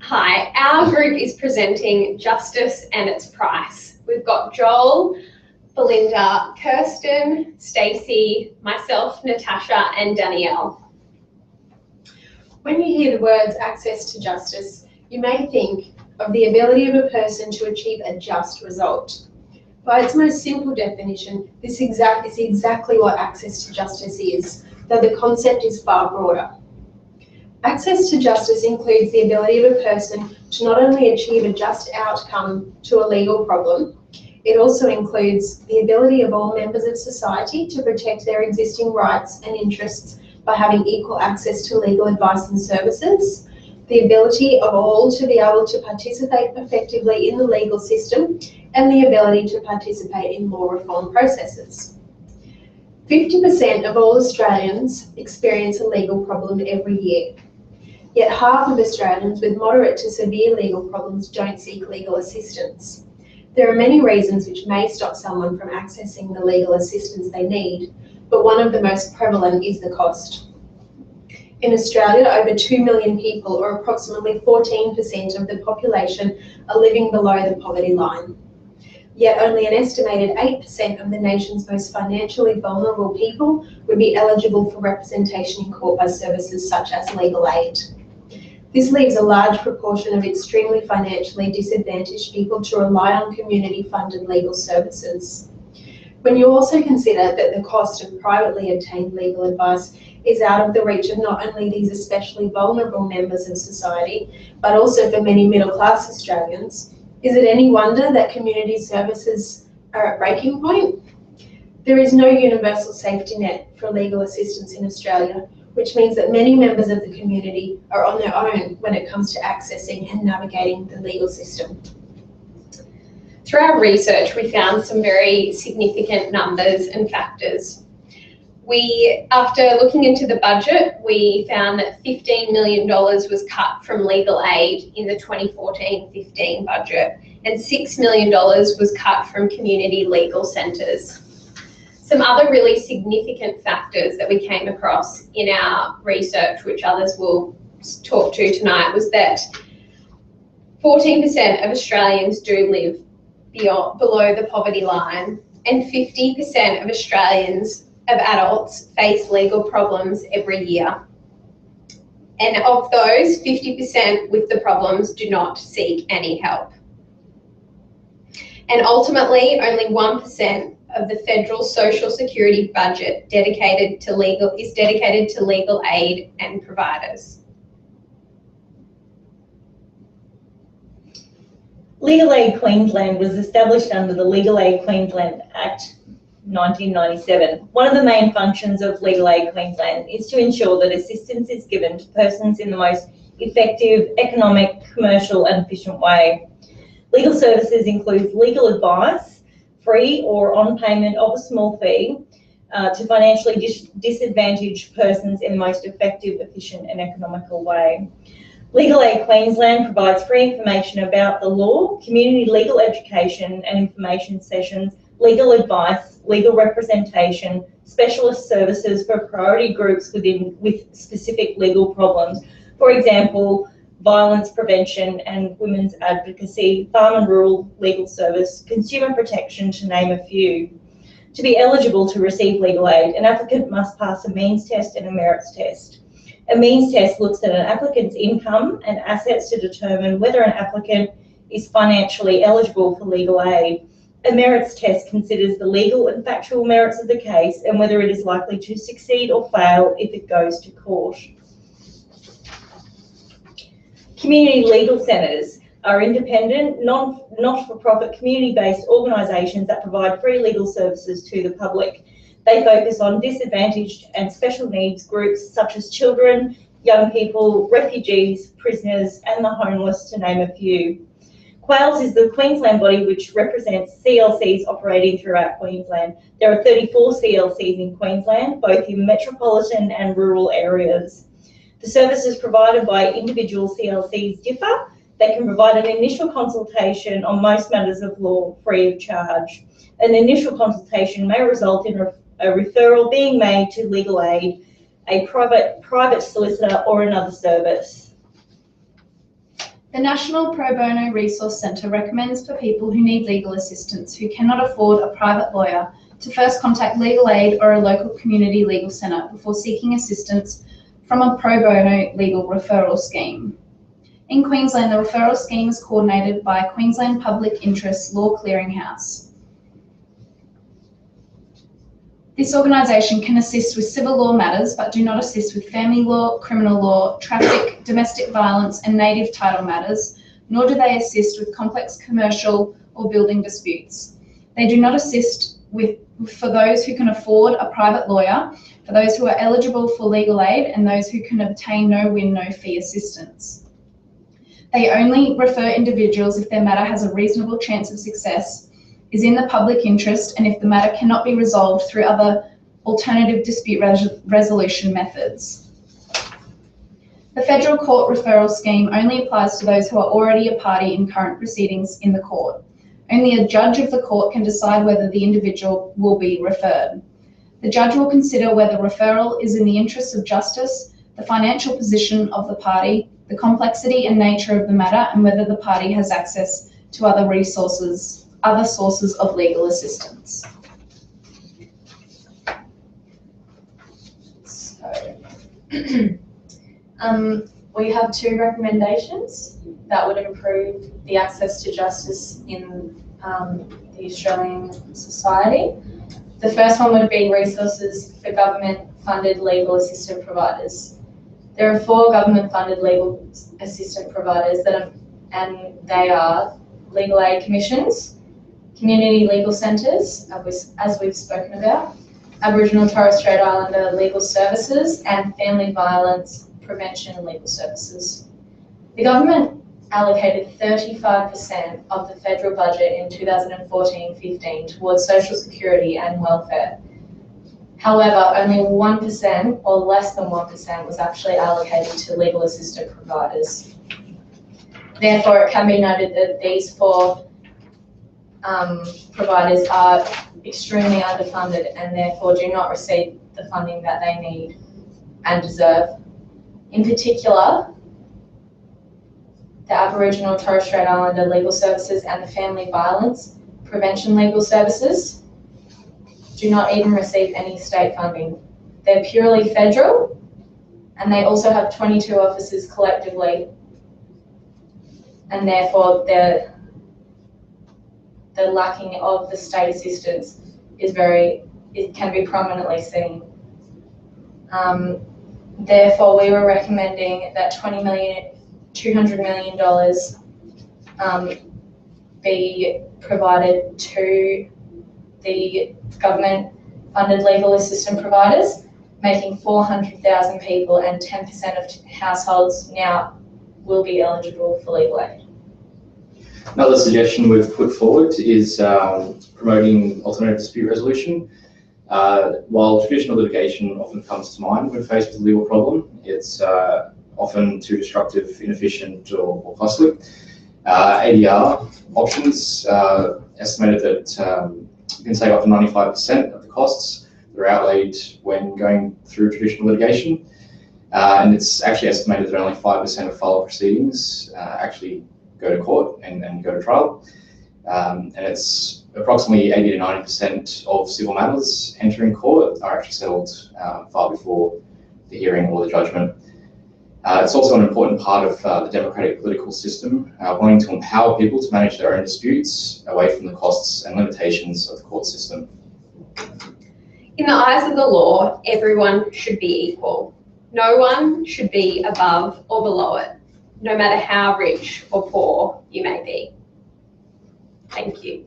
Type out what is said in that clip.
Hi, our group is presenting Justice and its Price. We've got Joel, Belinda, Kirsten, Stacey, myself, Natasha, and Danielle. When you hear the words access to justice, you may think of the ability of a person to achieve a just result. By its most simple definition, this is exactly what access to justice is, though the concept is far broader. Access to justice includes the ability of a person to not only achieve a just outcome to a legal problem, it also includes the ability of all members of society to protect their existing rights and interests by having equal access to legal advice and services, the ability of all to be able to participate effectively in the legal system, and the ability to participate in law reform processes. 50% of all Australians experience a legal problem every year. Yet half of Australians with moderate to severe legal problems don't seek legal assistance. There are many reasons which may stop someone from accessing the legal assistance they need, but one of the most prevalent is the cost. In Australia, over 2 million people, or approximately 14% of the population, are living below the poverty line. Yet only an estimated 8% of the nation's most financially vulnerable people would be eligible for representation in court by services such as legal aid. This leaves a large proportion of extremely financially disadvantaged people to rely on community-funded legal services. When you also consider that the cost of privately obtained legal advice is out of the reach of not only these especially vulnerable members of society, but also for many middle-class Australians, is it any wonder that community services are at breaking point? There is no universal safety net for legal assistance in Australia, which means that many members of the community are on their own when it comes to accessing and navigating the legal system. Through our research, we found some very significant numbers and factors. After looking into the budget, we found that $15 million was cut from legal aid in the 2014-15 budget, and $6 million was cut from community legal centres. Some other really significant factors that we came across in our research, which others will talk to tonight, was that 14% of Australians do live below the poverty line, and 50% of adults face legal problems every year. And of those, 50% with the problems do not seek any help. And ultimately, only 1% of the federal social security budget is dedicated to legal aid and providers. Legal Aid Queensland was established under the Legal Aid Queensland Act 1997. One of the main functions of Legal Aid Queensland is to ensure that assistance is given to persons in the most effective, economic, commercial and efficient way. Legal services include legal advice, free or on payment of a small fee, to financially disadvantaged persons in the most effective, efficient and economical way. Legal Aid Queensland provides free information about the law, community legal education and information sessions, legal advice, legal representation, specialist services for priority groups with specific legal problems. For example, violence prevention and women's advocacy, farm and rural legal service, consumer protection, to name a few. To be eligible to receive legal aid, an applicant must pass a means test and a merits test. A means test looks at an applicant's income and assets to determine whether an applicant is financially eligible for legal aid. A merits test considers the legal and factual merits of the case and whether it is likely to succeed or fail if it goes to court. Community legal centres are independent, not-for-profit, community-based organisations that provide free legal services to the public. They focus on disadvantaged and special needs groups such as children, young people, refugees, prisoners and the homeless, to name a few. Quails is the Queensland body which represents CLCs operating throughout Queensland. There are 34 CLCs in Queensland, both in metropolitan and rural areas. The services provided by individual CLCs differ. They can provide an initial consultation on most matters of law free of charge. An initial consultation may result in a referral being made to legal aid, a private solicitor or another service. The National Pro Bono Resource Centre recommends for people who need legal assistance who cannot afford a private lawyer to first contact Legal Aid or a local community legal centre before seeking assistance from a pro bono legal referral scheme. In Queensland, the referral scheme is coordinated by Queensland Public Interest Law Clearinghouse. This organisation can assist with civil law matters but do not assist with family law, criminal law, traffic, domestic violence and native title matters, nor do they assist with complex commercial or building disputes. They do not assist for those who can afford a private lawyer, for those who are eligible for legal aid and those who can obtain no-win, no-fee assistance. They only refer individuals if their matter has a reasonable chance of success, is in the public interest, and if the matter cannot be resolved through other alternative dispute resolution methods. The Federal Court Referral Scheme only applies to those who are already a party in current proceedings in the court. Only a judge of the court can decide whether the individual will be referred. The judge will consider whether referral is in the interests of justice, the financial position of the party, the complexity and nature of the matter, and whether the party has access to other sources of legal assistance. So, we have two recommendations that would improve the access to justice in the Australian society. The first one would be resources for government-funded legal assistant providers. There are 4 government-funded legal assistant providers and they are legal aid commissions, community legal centres, as we've spoken about, Aboriginal and Torres Strait Islander legal services, and family violence prevention legal services. The government allocated 35% of the federal budget in 2014-15 towards social security and welfare. However, only 1% or less than 1% was actually allocated to legal assistant providers. Therefore, it can be noted that these 4 providers are extremely underfunded and therefore do not receive the funding that they need and deserve. In particular, the Aboriginal and Torres Strait Islander legal services and the family violence prevention legal services do not even receive any state funding. They're purely federal, and they also have 22 officers collectively, and therefore the lacking of the state assistance it can be prominently seen. Therefore, we were recommending that $200 million be provided to the government-funded legal assistant providers, making 400,000 people and 10% of households now will be eligible for legal aid. Another suggestion we've put forward is promoting alternative dispute resolution. While traditional litigation often comes to mind when faced with a legal problem, it's often too destructive, inefficient, or costly. ADR options estimated that you can save up to 95% of the costs that are outlaid when going through traditional litigation. And it's actually estimated that only 5% of file proceedings actually go to court and go to trial. And it's approximately 80 to 90% of civil matters entering court are actually settled far before the hearing or the judgment. It's also an important part of the democratic political system, wanting to empower people to manage their own disputes away from the costs and limitations of the court system. In the eyes of the law, everyone should be equal. No one should be above or below it, no matter how rich or poor you may be. Thank you.